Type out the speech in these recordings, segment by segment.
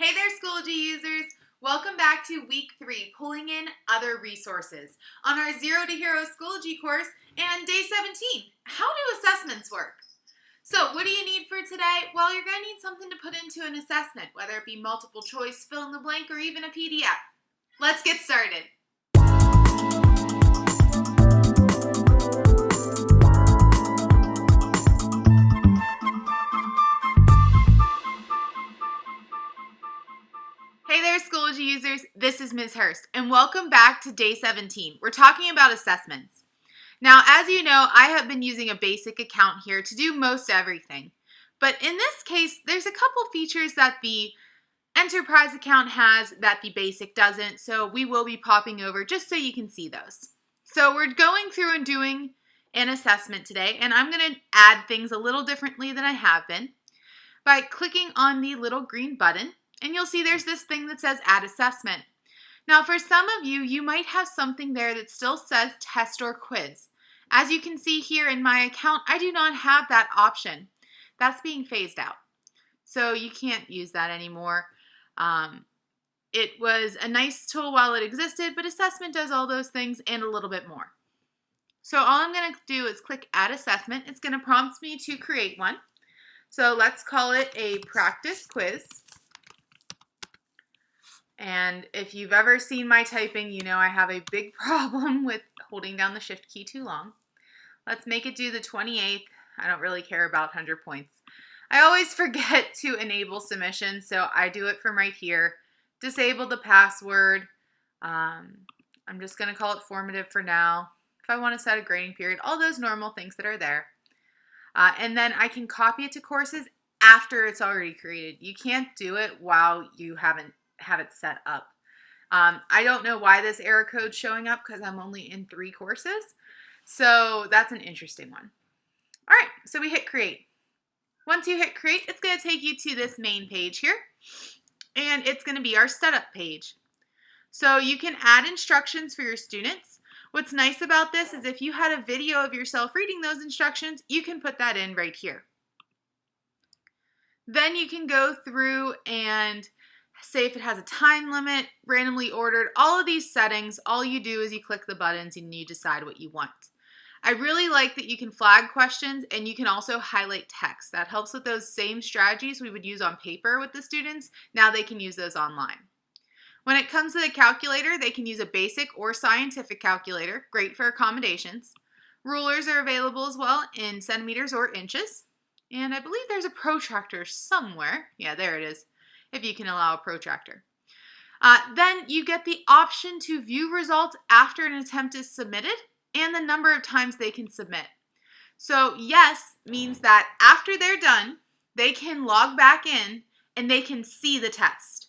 Hey there, Schoology users! Welcome back to week 3, pulling in other resources on our Zero to Hero Schoology course and day 17, how do assessments work? So what do you need for today? Well, you're going to need something to put into an assessment, whether it be multiple choice, fill in the blank, or even a PDF. Let's get started. Hey there, Schoology users. This is Ms. Hurst, and welcome back to day 17. We're talking about assessments. Now, as you know, I have been using a basic account here to do most everything. But in this case, there's a couple features that the enterprise account has that the basic doesn't, so we will be popping over just so you can see those. So we're going through and doing an assessment today, and I'm going to add things a little differently than I have been by clicking on the little green button, and you'll see there's this thing that says Add Assessment. Now, for some of you, you might have something there that still says Test or Quiz. As you can see here in my account, I do not have that option. That's being phased out. So you can't use that anymore. It was a nice tool while it existed, but assessment does all those things and a little bit more. So all I'm going to do is click Add Assessment. It's going to prompt me to create one. So let's call it a practice quiz. And if you've ever seen my typing, you know I have a big problem with holding down the shift key too long. Let's make it do the 28th. I don't really care about 100 points. I always forget to enable submission, so I do it from right here. Disable the password. I'm just going to call it formative for now. If I want to set a grading period, all those normal things that are there. And then I can copy it to courses after it's already created. You can't do it while you have it set up. I don't know why this error code's showing up because I'm only in 3 courses. So that's an interesting one. All right, so we hit create. Once you hit create, it's going to take you to this main page here, and it's going to be our setup page. So you can add instructions for your students. What's nice about this is if you had a video of yourself reading those instructions, you can put that in right here. Then you can go through and say if it has a time limit, randomly ordered, all of these settings. All you do is you click the buttons and you decide what you want. I really like that you can flag questions and you can also highlight text. That helps with those same strategies we would use on paper with the students. Now they can use those online. When it comes to the calculator, they can use a basic or scientific calculator, great for accommodations. Rulers are available as well in centimeters or inches. And I believe there's a protractor somewhere. Yeah, there it is, if you can allow a protractor. Then you get the option to view results after an attempt is submitted and the number of times they can submit. So yes means that after they're done, they can log back in and they can see the test,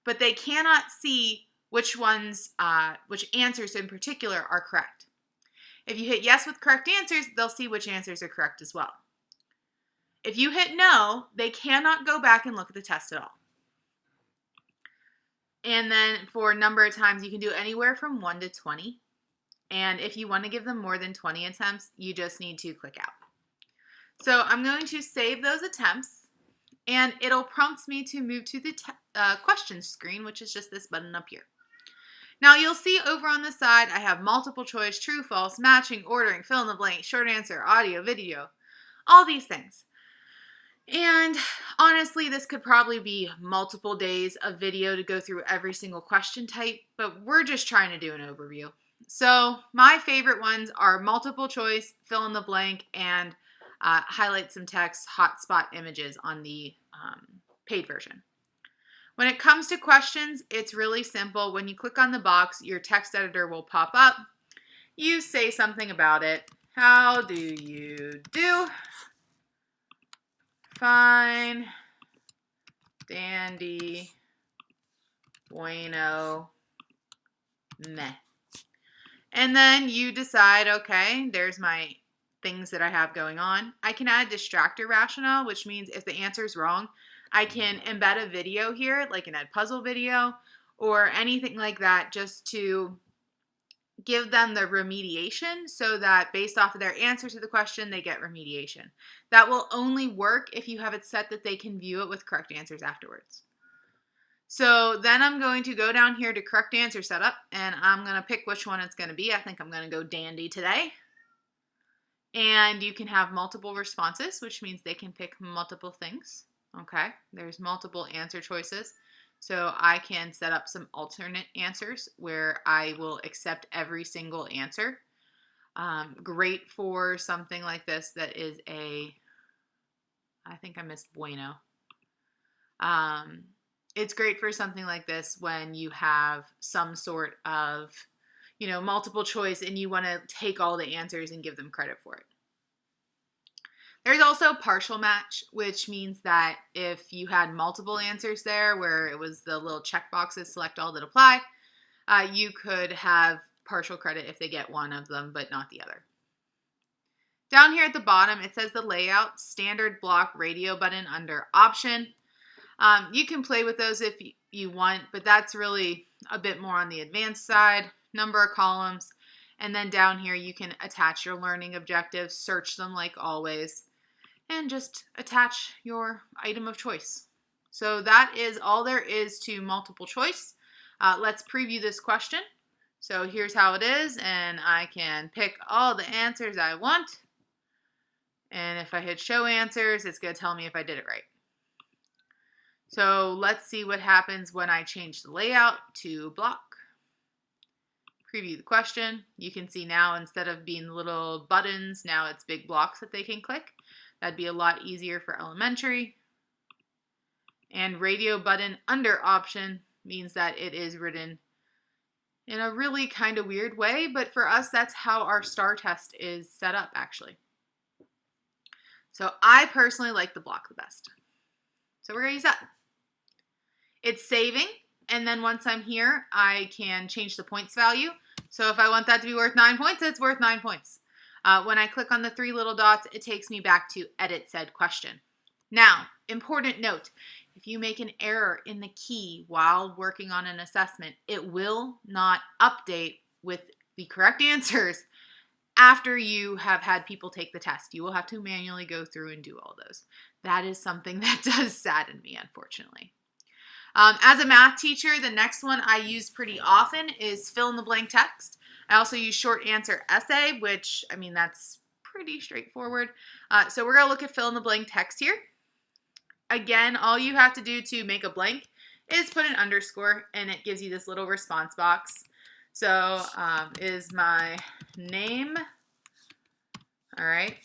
but they cannot see which answers in particular are correct. If you hit yes with correct answers, they'll see which answers are correct as well. If you hit no, they cannot go back and look at the test at all. And then for number of times, you can do anywhere from 1 to 20. And if you want to give them more than 20 attempts, you just need to click out. So I'm going to save those attempts, and it'll prompt me to move to the questions screen, which is just this button up here. Now you'll see over on the side, I have multiple choice, true, false, matching, ordering, fill in the blank, short answer, audio, video, all these things. And honestly, this could probably be multiple days of video to go through every single question type, but we're just trying to do an overview. So my favorite ones are multiple choice, fill in the blank, and highlight some text, hotspot images on the paid version. When it comes to questions, it's really simple. When you click on the box, your text editor will pop up. You say something about it. How do you do? Fine, dandy, bueno, meh. And then you decide, okay, there's my things that I have going on. I can add distractor rationale, which means if the answer is wrong, I can embed a video here, like an Edpuzzle video or anything like that, just to give them the remediation so that based off of their answer to the question, they get remediation. That will only work if you have it set that they can view it with correct answers afterwards. So then I'm going to go down here to correct answer setup, and I'm going to pick which one it's going to be. I think I'm going to go dandy today. And you can have multiple responses, which means they can pick multiple things. Okay, there's multiple answer choices. So I can set up some alternate answers where I will accept every single answer. Great for something like this that is I think I missed bueno. It's great for something like this when you have some sort of, multiple choice and you want to take all the answers and give them credit for it. There's also partial match, which means that if you had multiple answers there where it was the little check boxes, select all that apply, you could have partial credit if they get one of them but not the other. Down here at the bottom, it says the layout, standard block radio button under option. You can play with those if you want, but that's really a bit more on the advanced side. Number of columns, and then down here you can attach your learning objectives, search them like always, and just attach your item of choice. So that is all there is to multiple choice. Let's preview this question. So here's how it is, and I can pick all the answers I want. And if I hit show answers, it's going to tell me if I did it right. So let's see what happens when I change the layout to block. Preview the question. You can see now instead of being little buttons, now it's big blocks that they can click. That'd be a lot easier for elementary. And radio button under option means that it is written in a really kind of weird way, but for us, that's how our STAR test is set up actually. So I personally like the block the best. So we're going to use that. It's saving, and then once I'm here, I can change the points value. So if I want that to be worth 9 points, it's worth 9 points. When I click on the 3 little dots, it takes me back to edit said question. Now, important note, if you make an error in the key while working on an assessment, it will not update with the correct answers after you have had people take the test. You will have to manually go through and do all those. That is something that does sadden me, unfortunately. As a math teacher, the next one I use pretty often is fill in the blank text. I also use short answer essay, which, that's pretty straightforward. So we're going to look at fill in the blank text here. Again, all you have to do to make a blank is put an underscore, and it gives you this little response box. So is my name. All right.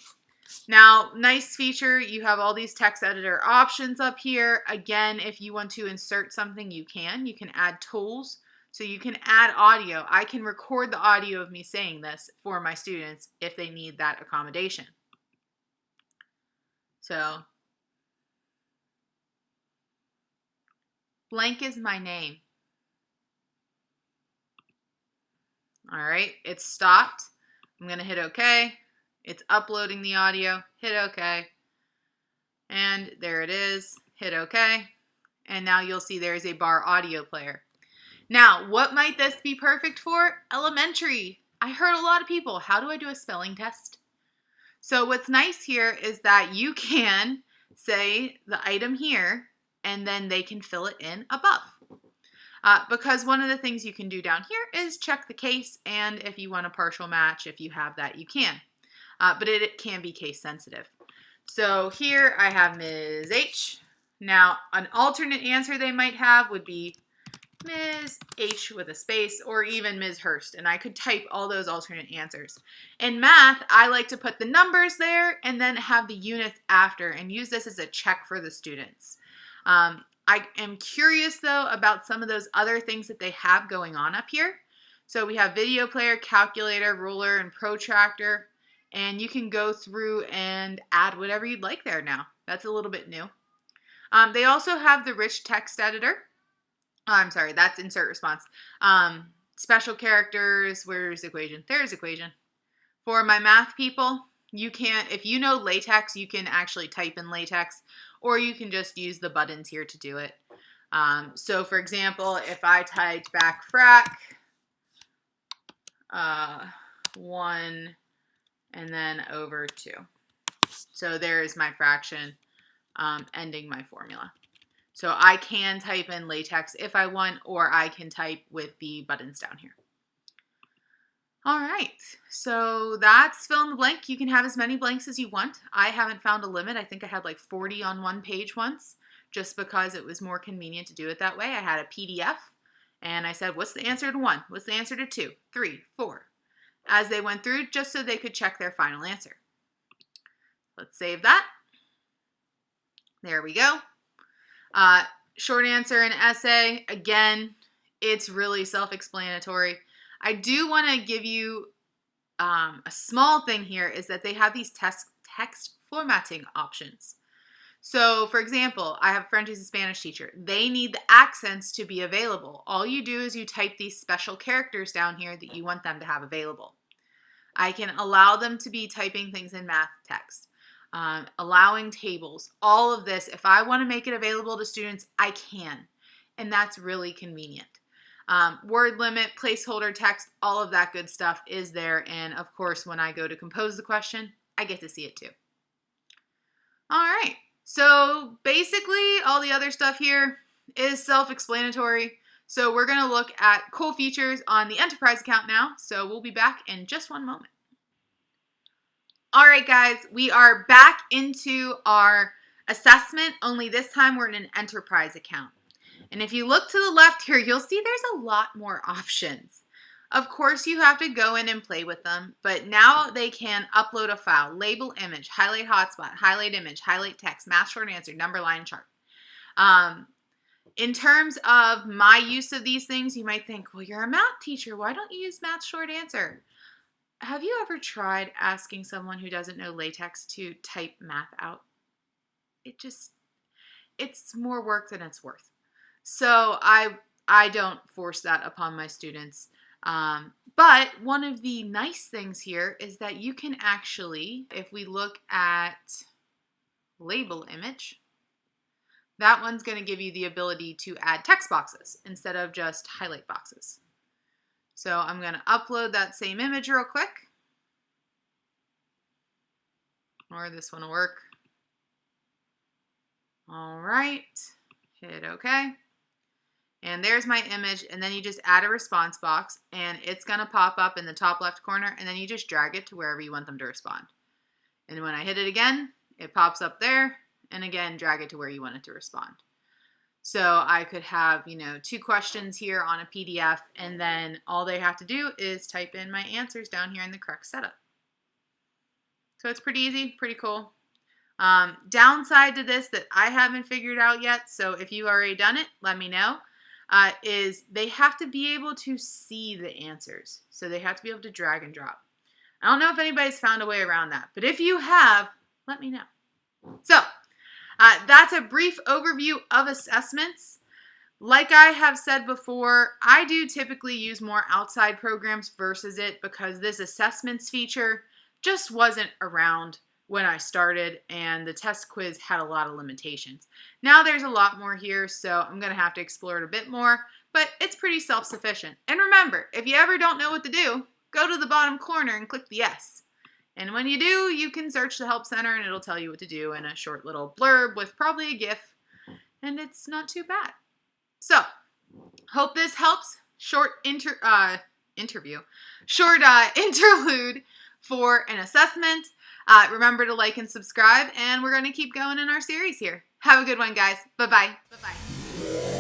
Now, nice feature, you have all these text editor options up here. Again, if you want to insert something, you can. You can add tools, so you can add audio. I can record the audio of me saying this for my students if they need that accommodation. So, blank is my name. All right, it's stopped. I'm going to hit OK. It's uploading the audio. Hit OK. And there it is. Hit OK. And now you'll see there's a bar audio player. Now, what might this be perfect for? Elementary. I heard a lot of people, how do I do a spelling test? So what's nice here is that you can say the item here, and then they can fill it in above. Because one of the things you can do down here is check the case, and if you want a partial match, if you have that, you can. But it can be case sensitive. So here I have Ms. H. Now, an alternate answer they might have would be Ms. H with a space, or even Ms. Hurst, and I could type all those alternate answers. In math, I like to put the numbers there and then have the units after and use this as a check for the students. I am curious, though, about some of those other things that they have going on up here. So we have video player, calculator, ruler, and protractor, and you can go through and add whatever you'd like there now. That's a little bit new. They also have the rich text editor. I'm sorry, that's insert response. Special characters, where's equation? There's equation. For my math people, you can, if you know LaTeX, you can actually type in LaTeX, or you can just use the buttons here to do it. So for example, if I typed back frac 1 and then over 2. So there is my fraction ending my formula. So I can type in latex if I want, or I can type with the buttons down here. All right, so that's fill in the blank. You can have as many blanks as you want. I haven't found a limit. I think I had like 40 on one page once, just because it was more convenient to do it that way. I had a PDF, and I said, what's the answer to 1? What's the answer to 2, 3, 4? As they went through, just so they could check their final answer. Let's save that. There we go. Short answer and essay, again, it's really self-explanatory. I do want to give you a small thing here, is that they have these text formatting options. So, for example, I have a friend who's a Spanish teacher. They need the accents to be available. All you do is you type these special characters down here that you want them to have available. I can allow them to be typing things in math text, allowing tables, all of this. If I want to make it available to students, I can, and that's really convenient. Word limit, placeholder text, all of that good stuff is there. And of course, when I go to compose the question, I get to see it too. All right. So basically all the other stuff here is self-explanatory. So we're going to look at cool features on the enterprise account now. So we'll be back in just one moment. All right, guys, we are back into our assessment, only this time we're in an enterprise account. And if you look to the left here, you'll see there's a lot more options. Of course, you have to go in and play with them, but now they can upload a file, label image, highlight hotspot, highlight image, highlight text, math short answer, number line chart. In terms of my use of these things, you might think, well, you're a math teacher. Why don't you use math short answer? Have you ever tried asking someone who doesn't know latex to type math out? It's more work than it's worth. So I don't force that upon my students. But one of the nice things here is that you can actually, if we look at label image, that one's going to give you the ability to add text boxes instead of just highlight boxes. So I'm going to upload that same image real quick. Or this one will work. All right, hit OK. And there's my image, and then you just add a response box, and it's going to pop up in the top left corner, and then you just drag it to wherever you want them to respond. And when I hit it again, it pops up there, and again, drag it to where you want it to respond. So I could have, 2 questions here on a PDF, and then all they have to do is type in my answers down here in the correct setup. So it's pretty easy, pretty cool. Downside to this that I haven't figured out yet, so if you've already done it, let me know. Is they have to be able to see the answers. So they have to be able to drag and drop. I don't know if anybody's found a way around that, but if you have, let me know. So that's a brief overview of assessments. Like I have said before, I do typically use more outside programs versus it because this assessments feature just wasn't around when I started, and the test quiz had a lot of limitations. Now there's a lot more here, so I'm going to have to explore it a bit more, but it's pretty self-sufficient. And remember, if you ever don't know what to do, go to the bottom corner and click the yes. And when you do, you can search the Help Center, and it'll tell you what to do in a short little blurb with probably a GIF, and it's not too bad. So, hope this helps. Short interlude for an assessment. Remember to like and subscribe, and we're going to keep going in our series here. Have a good one, guys. Bye-bye. Bye-bye.